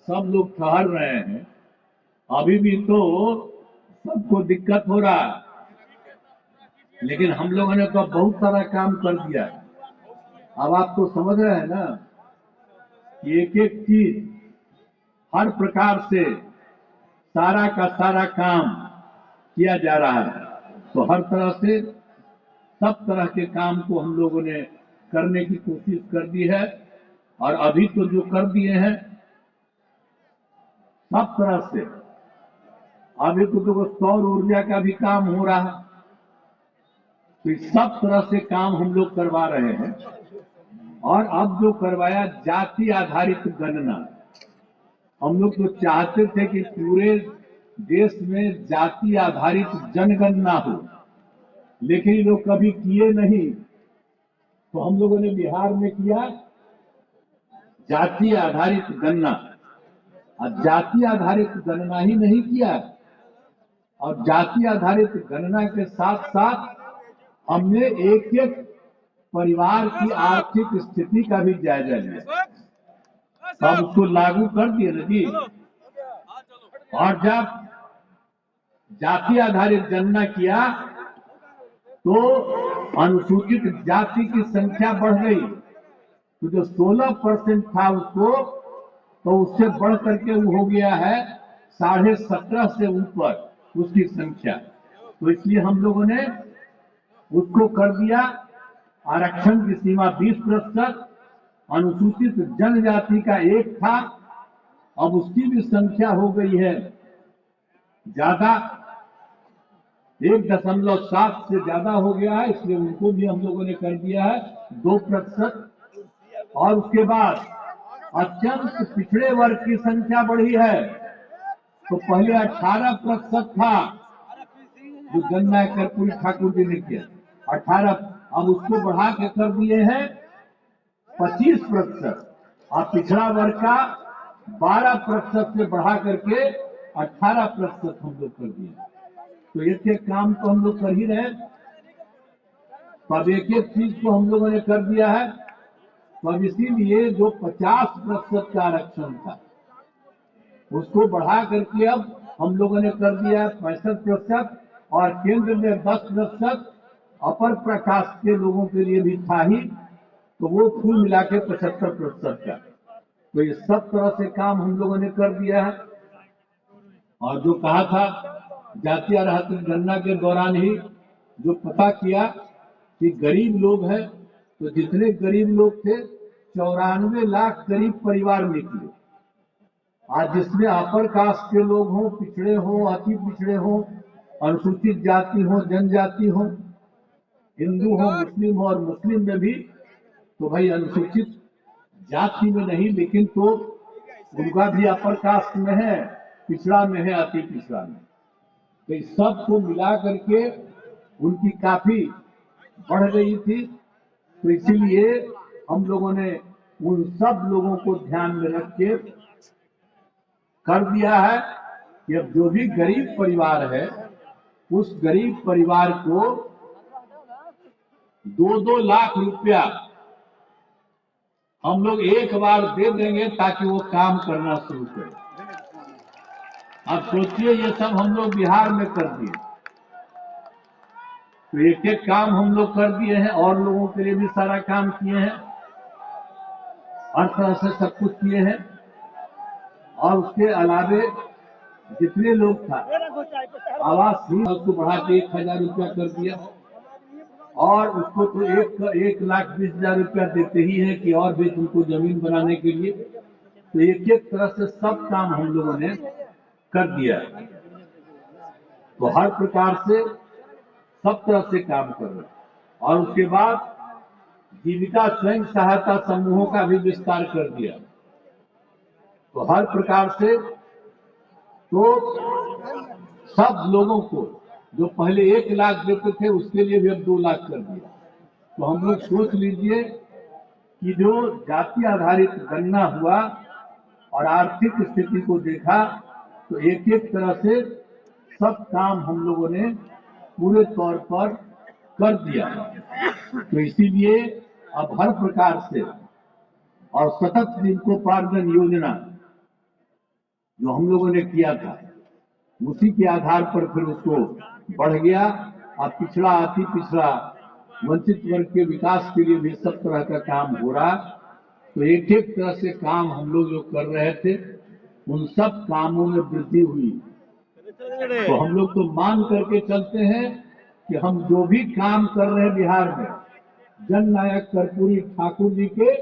सब लोग ठहर रहे हैं, अभी भी तो सबको दिक्कत हो रहा है, लेकिन हम लोगों ने तो बहुत सारा काम कर दिया। अब आप तो समझ रहे हैं ना कि एक एक चीज हर प्रकार से सारा का सारा काम किया जा रहा है। तो हर तरह से सब तरह के काम को हम लोगों ने करने की कोशिश कर दी है, और अभी तो जो कर दिए हैं सब तरह से। अभी तो देखो सौर ऊर्जा का भी काम हो रहा है, तो इस सब तरह से काम हम लोग करवा रहे हैं। और अब जो करवाया जाति आधारित गणना, हम लोग तो चाहते थे कि पूरे देश में जाति आधारित जनगणना हो, लेकिन ये लोग कभी किए नहीं। तो हम लोगों ने बिहार में किया जाति आधारित गणना, और जाति आधारित गणना ही नहीं किया, और जाति आधारित गणना के साथ साथ हमने एक एक परिवार की आर्थिक स्थिति का भी जायजा लिया, सब उसको लागू कर दिए ना जी। और जब जाति आधारित गणना किया तो अनुसूचित जाति की संख्या बढ़ गई, तो जो 16% था उसको, तो उससे बढ़ करके वो हो गया है 17.5 से ऊपर उसकी संख्या। तो इसलिए हम लोगों ने उसको कर दिया आरक्षण की सीमा 20%। अनुसूचित जनजाति का 1 था, अब उसकी भी संख्या हो गई है ज्यादा, 1.7 से ज्यादा हो गया है, इसलिए उनको भी हम लोगों ने कर दिया है 2%। और उसके बाद अत्यंत पिछड़े वर्ग की संख्या बढ़ी है, तो पहले 18% था जो गणना कर्पूरी ठाकुर जी ने किया, 18, अब उसको बढ़ा के कर दिए हैं 25%। और पिछड़ा वर्ग का 12% से बढ़ा करके 18% हम लोग कर दिए। तो एक एक काम तो हम लोग कर ही रहे, तो अब एक एक चीज को हम लोगों ने कर दिया है। तो अब इसीलिए जो 50% का आरक्षण था उसको बढ़ा करके अब हम लोगों ने कर दिया है 65%, और केंद्र में 10% अपर प्रकाश के लोगों के लिए भी था ही, तो वो कुल मिला के 75% का। तो ये सब तरह से काम हम लोगों ने कर दिया है। और जो कहा था जाति आधारित गणना के दौरान ही जो पता किया कि गरीब लोग हैं, तो जितने गरीब लोग थे 94 लाख गरीब परिवार निकले। आज जिसमें अपर कास्ट के लोग हों, पिछड़े हों, अति पिछड़े हों, अनुसूचित जाति हो, जनजाति हो, हिंदू हो, मुस्लिम हो, और मुस्लिम में भी तो भाई अनुसूचित जाति में नहीं, लेकिन तो उनका भी अपर कास्ट में है, पिछड़ा में है, अति पिछड़ा में। तो इस सब को मिला करके उनकी काफी बढ़ गई थी। तो इसीलिए हम लोगों ने उन सब लोगों को ध्यान में रख के कर दिया है कि अब जो भी गरीब परिवार है उस गरीब परिवार को 2-2 लाख रुपया हम लोग एक बार दे देंगे ताकि वो काम करना शुरू करे। अब सोचिए ये सब हम लोग बिहार में कर दिए, तो एक एक काम हम लोग कर दिए हैं, और लोगों के लिए भी सारा काम किए हैं, हर तरह से सब कुछ किए हैं। और उसके अलावे जितने लोग था आवास भी उसको बढ़ा के 1,000 रुपया कर दिया, और उसको तो 1,20,000 रुपया देते ही है कि और भी तुमको जमीन बनाने के लिए। तो एक एक तरह से सब काम हम लोगों ने कर दिया। तो हर प्रकार से सब तरह से काम कर रहे हैं। और उसके बाद जीविका स्वयं सहायता समूहों का भी विस्तार कर दिया। तो हर प्रकार से तो सब लोगों को जो पहले 1 लाख देते थे उसके लिए भी अब 2 लाख कर दिया। तो हम लोग सोच लीजिए कि जो जाति आधारित गणना हुआ और आर्थिक स्थिति को देखा, तो एक एक तरह से सब काम हम लोगों ने पूरे तौर पर कर दिया। तो इसीलिए अब हर प्रकार से और सतत जीविकोपार्जन योजना जो हम लोगों ने किया था, उसी के आधार पर फिर उसको बढ़ गया। अब पिछड़ा अति पिछड़ा वंचित वर्ग के विकास के लिए भी सब तरह का काम हो रहा। तो एक एक तरह से काम हम लोग जो कर रहे थे, उन सब कामों में वृद्धि हुई। तो हम लोग तो मान करके चलते हैं कि हम जो भी काम कर रहे हैं बिहार में, जननायक कर्पूरी ठाकुर जी के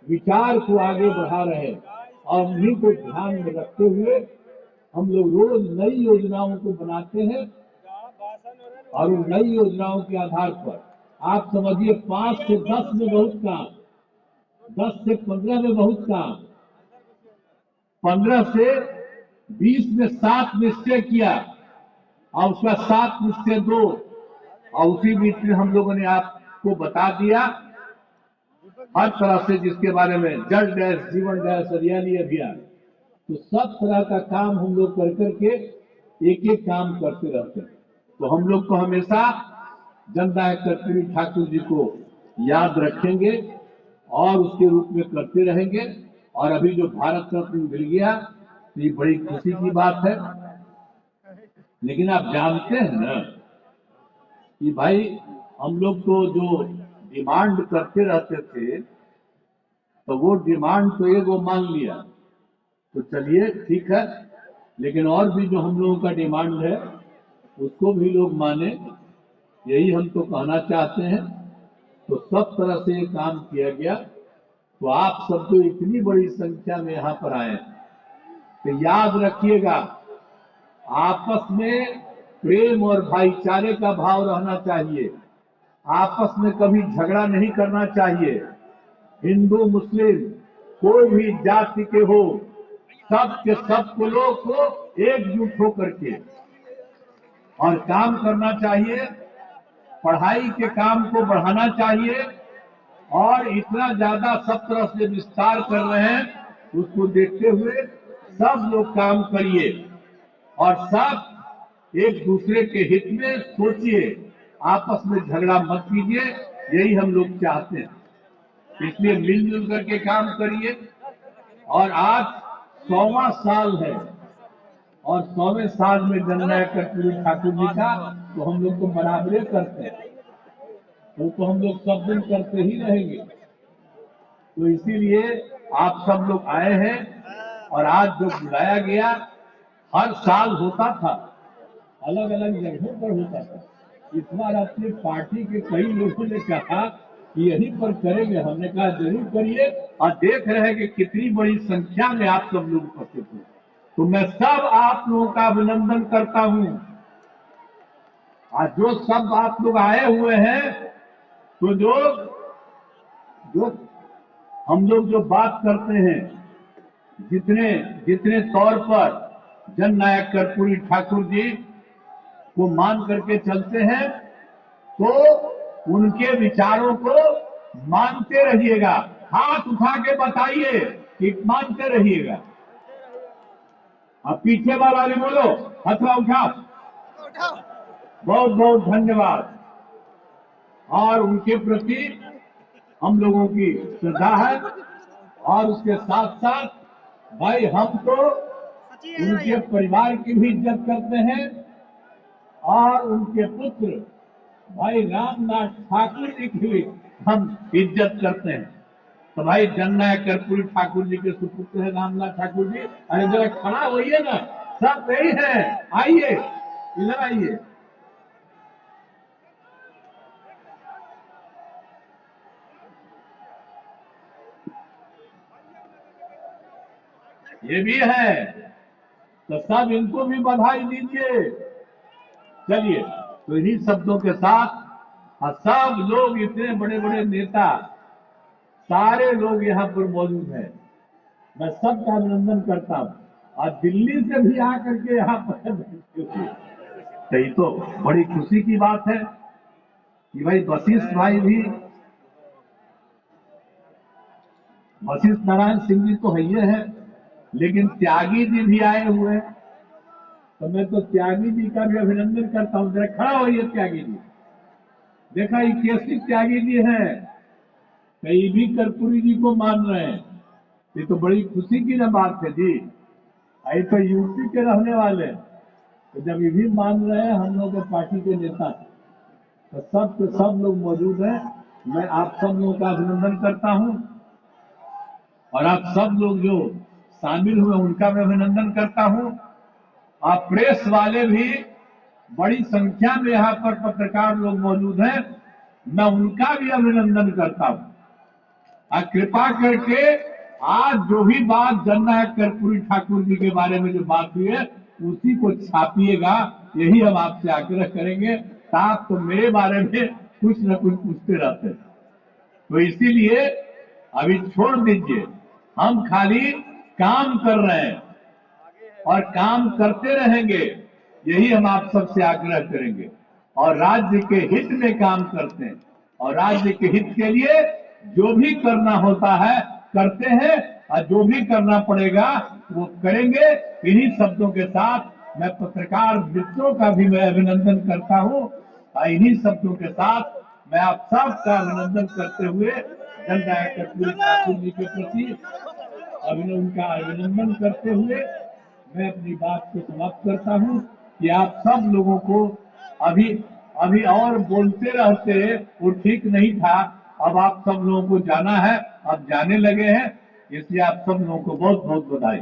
विचार को आगे बढ़ा रहे हैं, और उन्हीं को ध्यान में रखते हुए हम लोग रोज नई योजनाओं को बनाते हैं। और उन नई योजनाओं के आधार पर आप समझिए 5 से 10 में बहुत काम, 10 से 15 में बहुत काम, 15 से 20 में 7 निश्चय किया, और उसका 7 निश्चय 2, और उसी बीच में हम लोगों ने आपको बता दिया हर तरह से, जिसके बारे में जल डैश जीवन डैश हरियाली अभियान। तो सब तरह का काम हम लोग कर करके एक एक काम करते रहते हैं। तो हम लोग को हमेशा जननायक कर्पूरी ठाकुर जी को याद रखेंगे और उसके रूप में करते रहेंगे। और अभी जो भारत रत्न मिल गया, तो ये बड़ी खुशी की बात है। लेकिन आप जानते हैं ना कि भाई हम लोग तो जो डिमांड करते रहते थे, तो वो डिमांड तो एक वो मान लिया, तो चलिए ठीक है, लेकिन और भी जो हम लोगों का डिमांड है उसको भी लोग माने, यही हम तो कहना चाहते हैं। तो सब तरह से ये काम किया गया। तो आप सब जो इतनी बड़ी संख्या में यहाँ पर आए, तो याद रखिएगा, आपस में प्रेम और भाईचारे का भाव रहना चाहिए। आपस में कभी झगड़ा नहीं करना चाहिए। हिंदू मुस्लिम कोई भी जाति के हो, सब के सब को लोग को एकजुट होकर के और काम करना चाहिए। पढ़ाई के काम को बढ़ाना चाहिए, और इतना ज्यादा सब तरफ से विस्तार कर रहे हैं, उसको देखते हुए सब लोग काम करिए और सब एक दूसरे के हित में सोचिए, आपस में झगड़ा मत कीजिए, यही हम लोग चाहते हैं। इसलिए मिलजुल करके काम करिए। और आज 100वां साल है, और 100वें साल में जननायक कर्पूरी ठाकुर जी का तो हम लोग को बराबरे करते हैं, तो हम लोग सब दिन करते ही रहेंगे। तो इसीलिए आप सब लोग आए हैं, और आज जो बुलाया गया, हर साल होता था, अलग अलग जगहों पर होता था। इस बार अपनी पार्टी के कई लोगों ने कहा कि यहीं पर करेंगे। हमने कहा जरूर करिए, और देख रहे हैं कि कितनी बड़ी संख्या में आप सब लोग उपस्थित हैं। तो मैं सब आप लोगों का अभिनंदन करता हूं। आज जो सब आप लोग आए हुए हैं, तो जो हम लोग जो बात करते हैं, जितने जितने तौर पर जननायक कर्पूरी ठाकुर जी को मान करके चलते हैं, तो उनके विचारों को मानते रहिएगा। हाथ उठा के बताइए कि मानते रहिएगा। अब पीछे वाला भी बोलो, हथवा उठा। बहुत बहुत धन्यवाद। और उनके प्रति हम लोगों की श्रद्धा है, और उसके साथ साथ भाई हम तो उनके परिवार की भी इज्जत करते हैं, और उनके पुत्र भाई रामनाथ ठाकुर जी की भी हम इज्जत करते हैं। तो भाई जननायक कर्पूरी ठाकुर जी के सुपुत्र है रामनाथ ठाकुर जी। अरे जरा खड़ा होइए ना, सब यही है, आइए इधर आइए। ये भी है, तो सब इनको भी बधाई दीजिए। चलिए, तो इन्हीं शब्दों के साथ, और सब लोग इतने बड़े बड़े नेता, सारे लोग यहाँ पर मौजूद हैं, मैं सबका अभिनंदन करता हूँ। और दिल्ली से भी आकर के यहाँ पर सही, तो बड़ी खुशी की बात है कि भाई वशिष्ठ भाई भी, वशिष्ठ नारायण सिंह जी तो है, लेकिन त्यागी जी भी आए हुए हैं। तो मैं तो त्यागी जी का भी अभिनंदन करता हूं। जरा खड़ा होइए त्यागी जी। देखा, ये कैसी त्यागी जी हैं, कई भी कर्पूरी जी को मान रहे हैं। ये तो बड़ी खुशी की ना बात है जी। ये तो यूपी के रहने वाले हैं, तो जब ये भी मान रहे हैं हम लोग के पार्टी के नेता, तो सब के सब लोग मौजूद हैं। मैं आप सब लोगों का अभिनंदन करता हूं और आप सब लोग जो शामिल हुए उनका मैं अभिनंदन करता हूं। आप प्रेस वाले भी बड़ी संख्या में यहाँ पर पत्रकार लोग मौजूद हैं, मैं उनका भी अभिनंदन करता हूं। कृपा करके आज जो भी बात जननायक कर्पूरी ठाकुर जी के बारे में जो बात हुई है उसी को छापिएगा, यही हम आपसे आग्रह करेंगे। आप तो मेरे बारे में कुछ न कुछ पूछते रहते हैं, तो इसीलिए अभी छोड़ दीजिए। हम खाली काम कर रहे हैं और काम करते रहेंगे, यही हम आप सबसे आग्रह करेंगे। और राज्य के हित में काम करते हैं और राज्य के हित के लिए जो भी करना होता है करते हैं और जो भी करना पड़ेगा वो करेंगे। इन्हीं शब्दों के साथ मैं पत्रकार मित्रों का भी मैं अभिनंदन करता हूं और इन्हीं शब्दों के साथ मैं आप सबका अभिनंदन करते हुए जननायक कर्पूरी ठाकुर जी के प्रति उनका अभिनंदन करते हुए मैं अपनी बात को समाप्त करता हूं कि आप सब लोगों को अभी अभी और बोलते रहते वो ठीक नहीं था। अब आप सब लोगों को जाना है, अब जाने लगे हैं, इसलिए आप सब लोगों को बहुत बहुत बधाई।